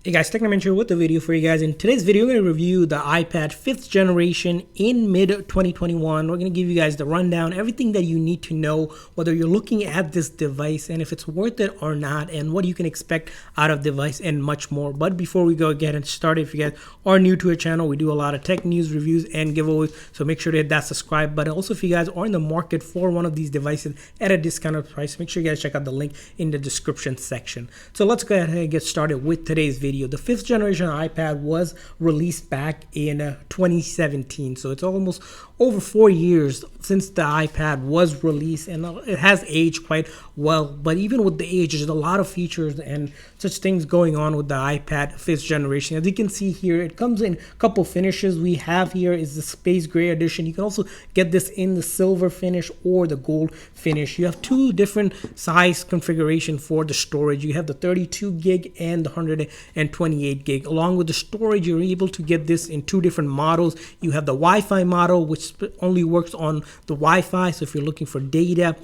Hey guys, Technoman here with a video for you guys. In today's video, we're going to review the iPad 5th generation in mid-2021. We're going to give you guys the rundown, everything that you need to know, whether you're looking at this device and if it's worth it or not, and what you can expect out of the device and much more. But before we go get it started, if you guys are new to our channel, we do a lot of tech news, reviews, and giveaways, so make sure to hit that subscribe button. Also, if you guys are in the market for one of these devices at a discounted price, make sure you guys check out the link in the description section. So let's go ahead and get started with today's video. The 5th generation iPad was released back in 2017, so it's almost over 4 years since the iPad was released, and it has aged quite well. But even with the age, there's a lot of features and such things going on with the iPad 5th generation. As you can see here, it comes in a couple finishes. We have here is the space gray edition. You can also get this in the silver finish or the gold finish. You have two different size configuration for the storage. You have the 32 gig and the 128 gig. Along with the storage, you're able to get this in two different models. You have the Wi-Fi model, which only works on the Wi-Fi. So if you're looking for data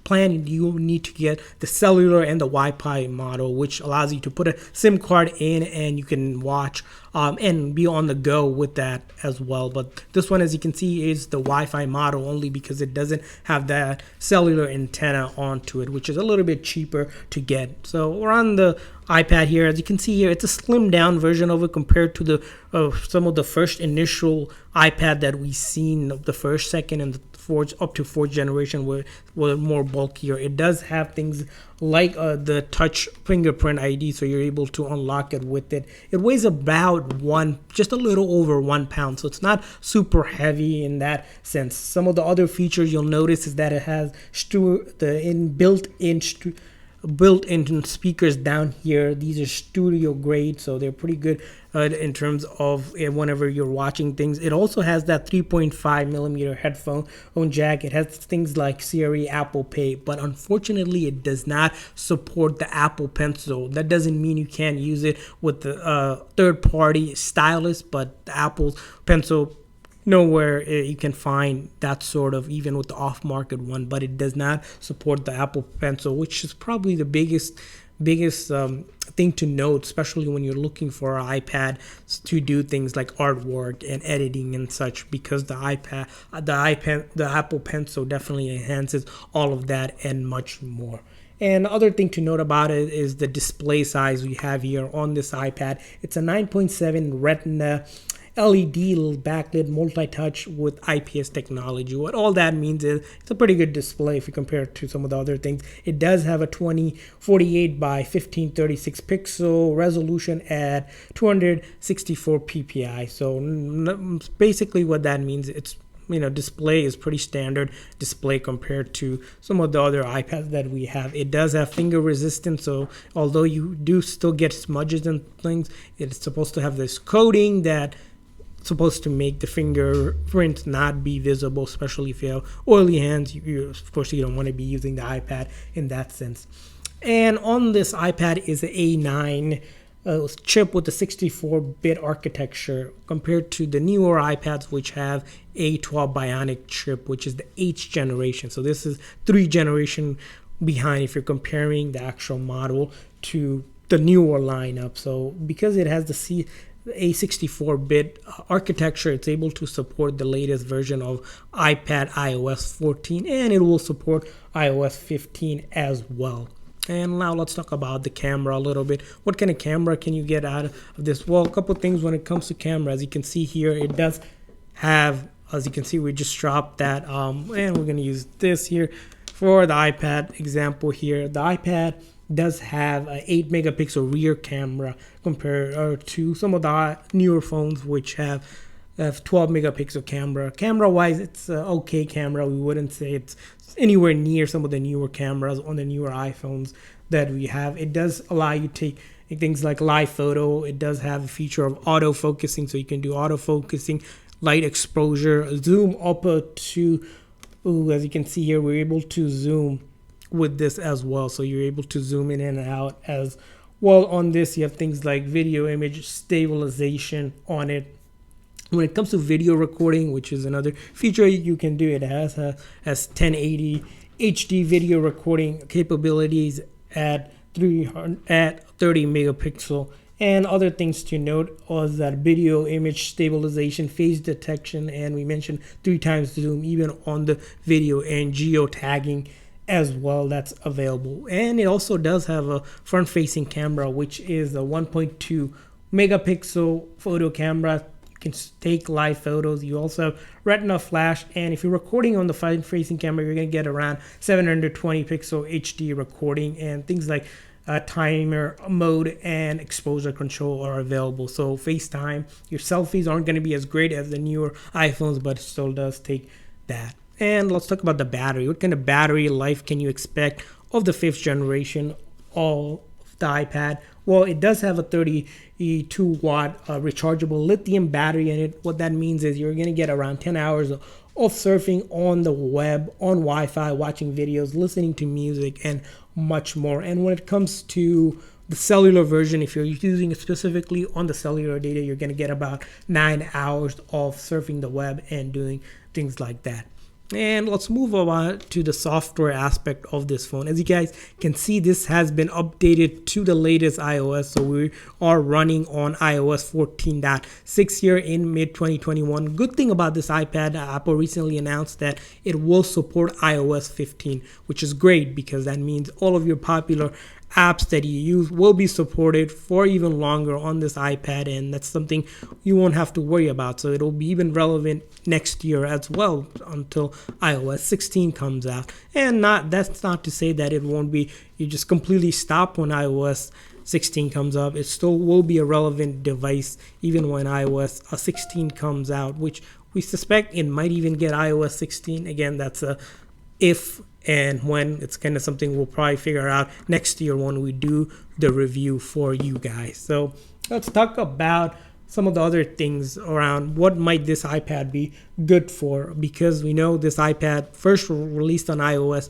plan, you need to get the cellular and the Wi-Fi model, which allows you to put a SIM card in and you can watch and be on the go with that as well. But this one, as you can see, is the Wi-Fi model only because it doesn't have that cellular antenna onto it, which is a little bit cheaper to get. So we're on the iPad here. As you can see here, it's a slimmed down version of it compared to the some of the first initial iPad that we've seen, the first, second, and the fourth up to fourth generation were more bulkier. It does have things like the touch fingerprint ID, so you're able to unlock it with it. It weighs about just a little over 1 pound, so it's not super heavy in that sense. Some of the other features you'll notice is that it has built-in speakers down here. These are studio grade, so they're pretty good in terms of whenever you're watching things. It also has that 3.5 millimeter headphone jack. It has things like Siri, Apple Pay, but unfortunately it does not support the Apple Pencil. That doesn't mean you can't use it with the third-party stylus, but the Apple Pencil, nowhere you can find that sort of, even with the off-market one, but it does not support the Apple Pencil, which is probably the biggest thing to note, especially when you're looking for an iPad to do things like artwork and editing and such, because the Apple Pencil definitely enhances all of that and much more. And the other thing to note about it is the display size we have here on this iPad. It's a 9.7 Retina LED backlit multi-touch with IPS technology. What all that means is it's a pretty good display if you compare it to some of the other things. It does have a 2048 by 1536 pixel resolution at 264 ppi. So basically what that means, it's display is pretty standard display compared to some of the other iPads that we have. It does have finger resistance, so although you do still get smudges and things, it's supposed to have this coating that supposed to make the fingerprint not be visible, especially if you have oily hands. Of course you don't want to be using the iPad in that sense. And on this iPad is an A9 chip with a 64-bit architecture compared to the newer iPads, which have A12 Bionic chip, which is the 8th generation. So this is 3 generation behind if you're comparing the actual model to the newer lineup. So because it has the A64-bit architecture, it's able to support the latest version of iPad iOS 14, and it will support iOS 15 as well. And now let's talk about the camera a little bit. What kind of camera can you get out of this? Well, a couple things when it comes to camera. As you can see here, it does have, as you can see, we just dropped that, and we're going to use this here for the iPad example here. The iPad does have an 8 megapixel rear camera compared to some of the newer phones, which have 12 megapixel camera. Camera wise, it's an okay camera. We wouldn't say it's anywhere near some of the newer cameras on the newer iPhones that we have. It does allow you to take things like live photo. It does have a feature of auto focusing, so you can do auto focusing, light exposure, zoom up to, as you can see here, we're able to zoom with this as well, so you're able to zoom in and out as well. On this, you have things like video image stabilization on it. When it comes to video recording, which is another feature you can do, it has 1080 HD video recording capabilities at 30 megapixel And other things to note was that video image stabilization, face detection, and we mentioned 3 times zoom even on the video, and geotagging as well that's available. And it also does have a front facing camera, which is a 1.2 megapixel photo camera. You can take live photos. You also have retina flash, and if you're recording on the front facing camera, you're going to get around 720 pixel HD recording, and things like timer mode and exposure control are available. So FaceTime, your selfies aren't going to be as great as the newer iPhones, but it still does take that. And let's talk about the battery. What kind of battery life can you expect of the 5th generation of the iPad? Well, it does have a 32 watt rechargeable lithium battery in it. What that means is you're going to get around 10 hours of surfing on the web, on Wi-Fi, watching videos, listening to music, and much more. And when it comes to the cellular version, if you're using it specifically on the cellular data, you're going to get about 9 hours of surfing the web and doing things like that. And let's move on to the software aspect of this phone. As you guys can see, this has been updated to the latest iOS. So we are running on iOS 14.6 here in mid-2021. Good thing about this iPad, Apple recently announced that it will support iOS 15, which is great because that means all of your popular apps that you use will be supported for even longer on this iPad, and that's something you won't have to worry about. So it'll be even relevant next year as well until iOS 16 comes out. And that's not to say that it won't be, you just completely stop when iOS 16 comes up. It still will be a relevant device even when iOS 16 comes out, which we suspect it might even get iOS 16. Again, that's a if and when. It's kind of something we'll probably figure out next year when we do the review for you guys. So let's talk about some of the other things around what might this iPad be good for, because we know this iPad first released on iOS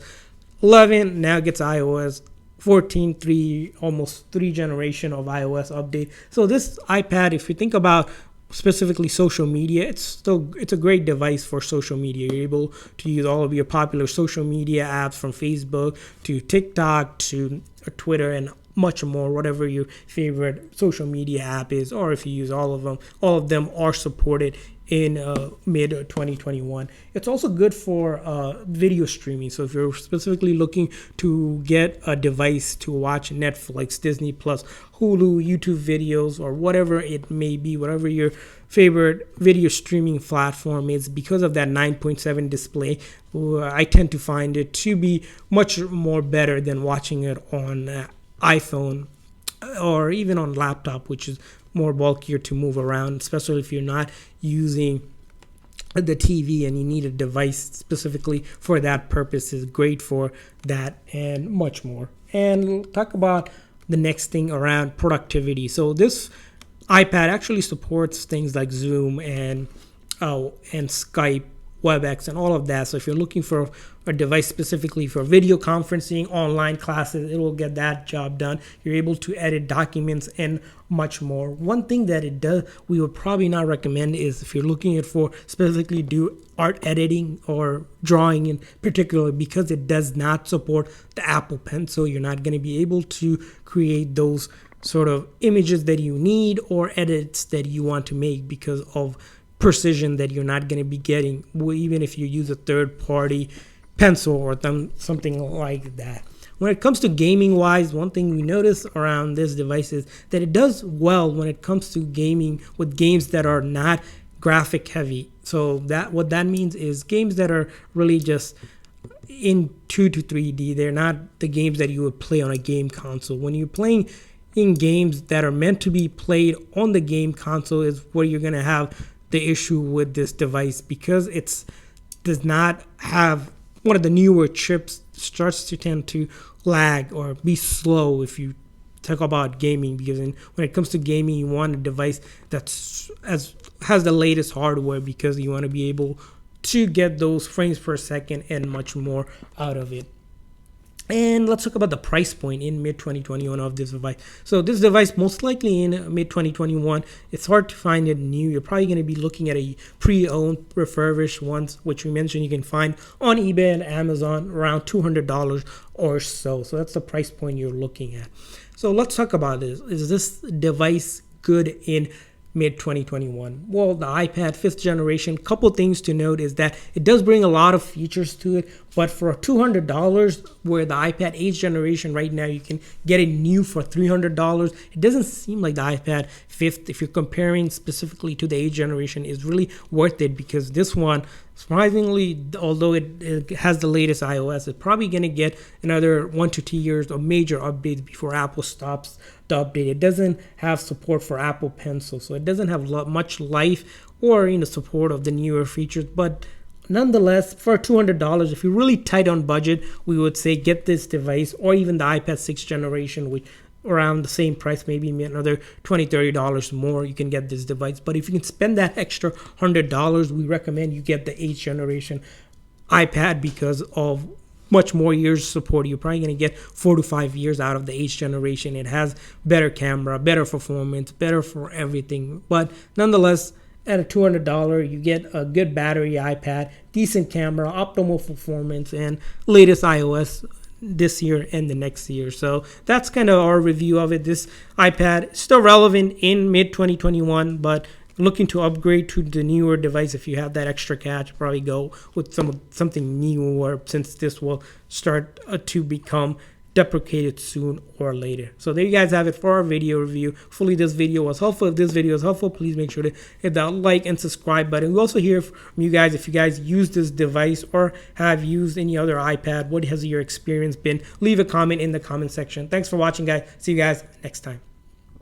11, now gets iOS 14, almost 3 generation of iOS update. So this iPad, if you think about specifically social media, it's a great device for social media. You're able to use all of your popular social media apps, from Facebook to TikTok to Twitter and much more, whatever your favorite social media app is, or if you use all of them are supported in mid 2021. It's also good for video streaming. So if you're specifically looking to get a device to watch Netflix, Disney Plus, Hulu, YouTube videos, or whatever it may be, whatever your favorite video streaming platform is, because of that 9.7 display, I tend to find it to be much more better than watching it on iPhone or even on laptop, which is more bulkier to move around, especially if you're not using the TV and you need a device specifically for that purpose. Is great for that and much more. And we'll talk about the next thing around productivity. So this iPad actually supports things like Zoom and Skype, WebEx, and all of that. So if you're looking for a device specifically for video conferencing, online classes, it will get that job done. You're able to edit documents and much more. One thing that it does, we would probably not recommend, is if you're looking at for specifically do art editing or drawing in particular, because it does not support the Apple Pencil. You're not going to be able to create those sort of images that you need or edits that you want to make because of precision that you're not going to be getting even if you use a third-party pencil or something like that. When it comes to gaming wise, one thing we notice around this device is that it does well when it comes to gaming with games that are not graphic heavy. So that what that means is games that are really just in 2 to 3D. They're not the games that you would play on a game console. When you're playing in games that are meant to be played on the game console is where you're going to have the issue with this device, because it does not have one of the newer chips, starts to tend to lag or be slow if you talk about gaming, because when it comes to gaming, you want a device that's has the latest hardware, because you want to be able to get those frames per second and much more out of it. And let's talk about the price point in mid-2021 of this device. So this device, most likely in mid-2021, it's hard to find it new. You're probably going to be looking at a pre-owned, refurbished ones, which we mentioned you can find on eBay and Amazon around $200 or so. So that's the price point you're looking at. So let's talk about this. Is this device good in mid 2021? Well, the iPad 5th generation, couple things to note is that it does bring a lot of features to it, but for $200, where the iPad 8th generation right now you can get it new for $300, it doesn't seem like the iPad 5th, if you're comparing specifically to the 8th generation, is really worth it, because this one, surprisingly, although it has the latest iOS, it's probably going to get another 1 to 2 years of major updates before Apple stops the update. It doesn't have support for Apple Pencil, so it doesn't have much life or support of the newer features. But nonetheless, for $200, if you're really tight on budget, we would say get this device, or even the iPad 6th generation, which around the same price, maybe another $20-30 more, you can get this device. But if you can spend that extra $100, we recommend you get the 8th generation iPad, because of much more years support. You're probably going to get 4 to 5 years out of the 8th generation. It has better camera, better performance, better for everything. But nonetheless, at a $200, you get a good battery iPad, decent camera, optimal performance, and latest iOS this year and the next year. So that's kind of our review of it. This iPad still relevant in mid 2021, but looking to upgrade to the newer device. If you have that extra cash, probably go with something newer, since this will start to become deprecated soon or later. So there you guys have it for our video review. Hopefully this video was helpful. If this video was helpful, please make sure to hit that like and subscribe button. We also hear from you guys if you guys use this device or have used any other iPad. What has your experience been? Leave a comment in the comment section. Thanks for watching, guys. See you guys next time.